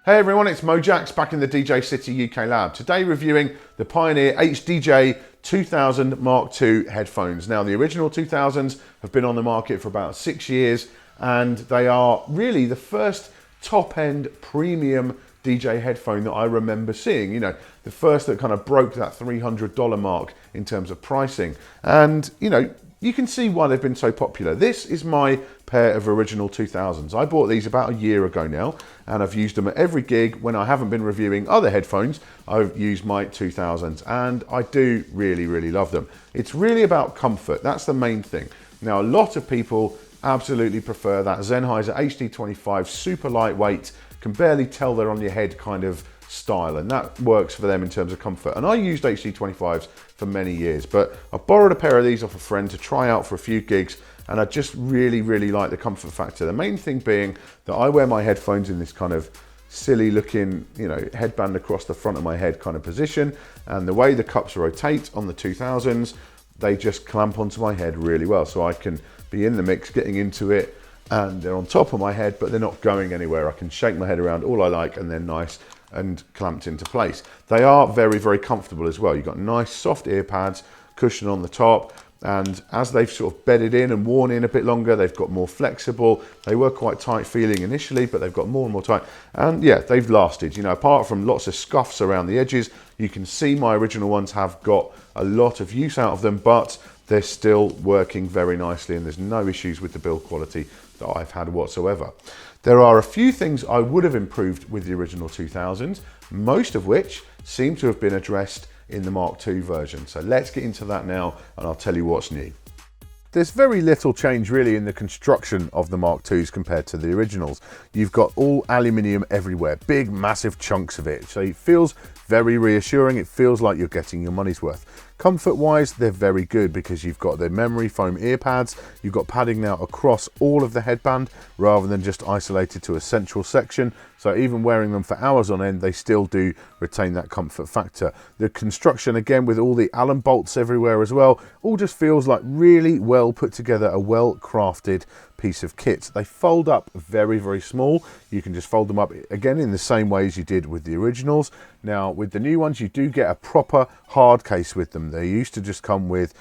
Hey everyone, it's Mojaxx back in the DJ City UK lab. Today reviewing the Pioneer HDJ-2000MK2 headphones. Now the original 2000s have been on the market for about 6 years and they are really the first top-end premium DJ headphone that I remember seeing. You know, the first that kind of broke that $300 mark in terms of pricing. And you know, you can see why they've been so popular. This is my pair of original 2000s. I bought these about a year ago now, and I've used them at every gig. When I haven't been reviewing other headphones, I've used my 2000s, and I do really love them. It's really about comfort. That's the main thing. Now, a lot of people absolutely prefer that Sennheiser HD-25 super lightweight, can barely tell they're on your head kind of style, and that works for them in terms of comfort. And I used HD-25s for many years, but I borrowed a pair of these off a friend to try out for a few gigs, and I just really like the comfort factor. The main thing being that I wear my headphones in this kind of silly looking, you know, headband across the front of my head kind of position, and the way the cups rotate on the 2000s, they just clamp onto my head really well, so I can be in the mix, getting into it, and they're on top of my head, but they're not going anywhere. I can shake my head around all I like, and they're nice and clamped into place. They are very comfortable as well. You've got nice soft ear pads, cushion on the top, and as they've sort of bedded in and worn in a bit longer, they've got more flexible. They were quite tight feeling initially, but they've got more and more tight. And yeah, they've lasted. You know, apart from lots of scuffs around the edges, you can see my original ones have got a lot of use out of them, but they're still working very nicely, and there's no issues with the build quality that I've had whatsoever. There are a few things I would have improved with the original 2000s, most of which seem to have been addressed in the Mark II version. So let's get into that now, and I'll tell you what's new. There's very little change really in the construction of the Mark IIs compared to the originals. You've got all aluminium everywhere, big massive chunks of it. So it feels very reassuring. It feels like you're getting your money's worth. Comfort wise, they're very good because you've got the memory foam ear pads. You've got padding now across all of the headband rather than just isolated to a central section. So even wearing them for hours on end, they still do retain that comfort factor. The construction, again, with all the Allen bolts everywhere as well, all just feels like really well put together, a well crafted piece of kit. They fold up very small. You can just fold them up again in the same way as you did with the originals. Now with the new ones, you do get a proper hard case with them. They used to just come with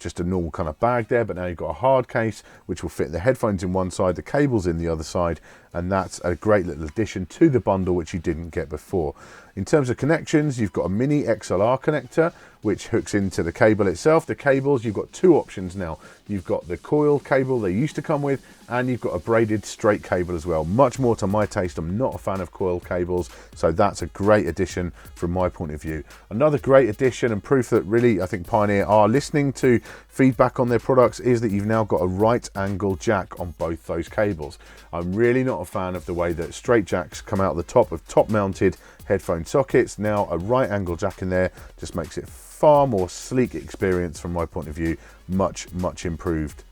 just a normal kind of bag there, but now you've got a hard case which will fit the headphones in one side, the cables in the other side, and that's a great little addition to the bundle which you didn't get before. In terms of connections, you've got a mini XLR connector which hooks into the cable itself. The cables, you've got two options now. You've got the coil cable they used to come with, and you've got a braided straight cable as well. Much more to my taste. I'm not a fan of coil cables, so that's a great addition from my point of view. Another great addition and proof that really I think Pioneer are listening to feedback on their products is that you've now got a right angle jack on both those cables. I'm really not a fan of the way that straight jacks come out the top of top mounted headphone sockets. Now a right angle jack in there just makes it far more sleek experience from my point of view, much improved.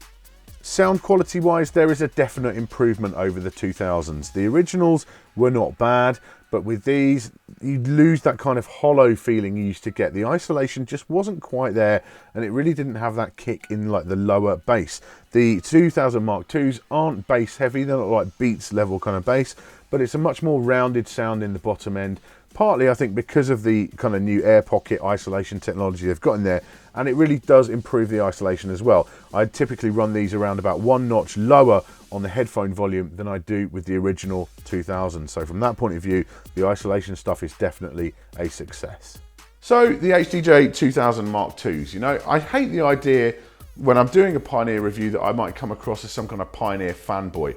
Sound quality wise, there is a definite improvement over the 2000s. The originals were not bad, but with these, you lose that kind of hollow feeling you used to get. The isolation just wasn't quite there, and it really didn't have that kick in like the lower bass. The 2000 Mark IIs aren't bass heavy, they're not like Beats level kind of bass, but it's a much more rounded sound in the bottom end. Partly, I think, because of the kind of new air pocket isolation technology they've got in there, and it really does improve the isolation as well. I typically run these around about one notch lower on the headphone volume than I do with the original 2000. So from that point of view, the isolation stuff is definitely a success. So the HDJ-2000MK2s, you know, I hate the idea when I'm doing a Pioneer review that I might come across as some kind of Pioneer fanboy.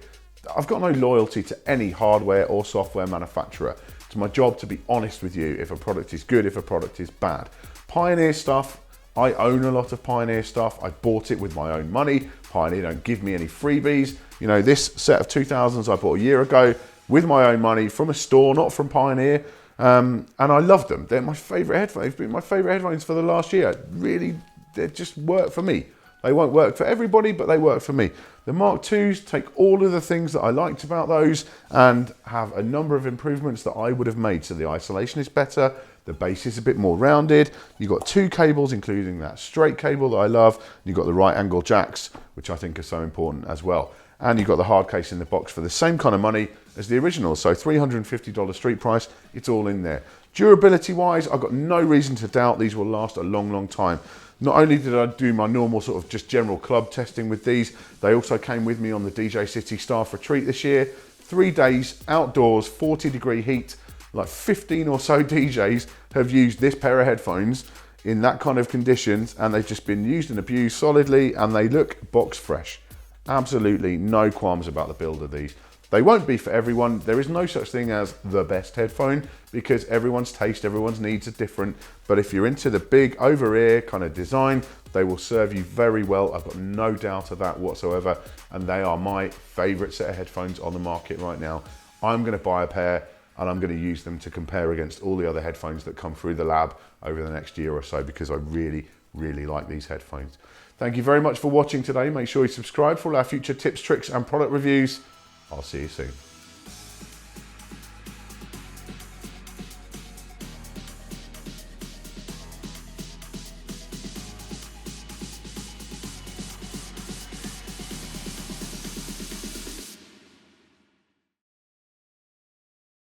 I've got no loyalty to any hardware or software manufacturer. It's my job to be honest with you if a product is good, if a product is bad. Pioneer stuff, I own a lot of Pioneer stuff. I bought it with my own money. Pioneer don't give me any freebies. You know, this set of 2000s I bought a year ago with my own money from a store, not from Pioneer. And I love them. They're my favorite headphones. They've been my favorite headphones for the last year. Really, they just work for me. They won't work for everybody, but they work for me. The Mark IIs take all of the things that I liked about those and have a number of improvements that I would have made. So the isolation is better, the bass is a bit more rounded, you've got two cables, including that straight cable that I love, you've got the right angle jacks, which I think are so important as well. And you've got the hard case in the box for the same kind of money as the original. So $350 street price, it's all in there. Durability wise, I've got no reason to doubt these will last a long, long time. Not only did I do my normal sort of just general club testing with these, they also came with me on the DJ City staff retreat this year. 3 days outdoors, 40-degree heat, like 15 or so DJs have used this pair of headphones in that kind of conditions, and they've just been used and abused solidly, and they look box fresh. Absolutely no qualms about the build of these. They won't be for everyone. There is no such thing as the best headphone because everyone's taste, everyone's needs are different. But if you're into the big over-ear kind of design, they will serve you very well. I've got no doubt of that whatsoever. And they are my favorite set of headphones on the market right now. I'm gonna buy a pair and I'm gonna use them to compare against all the other headphones that come through the lab over the next year or so, because I really, really like these headphones. Thank you very much for watching today. Make sure you subscribe for all our future tips, tricks, and product reviews. I'll see you soon.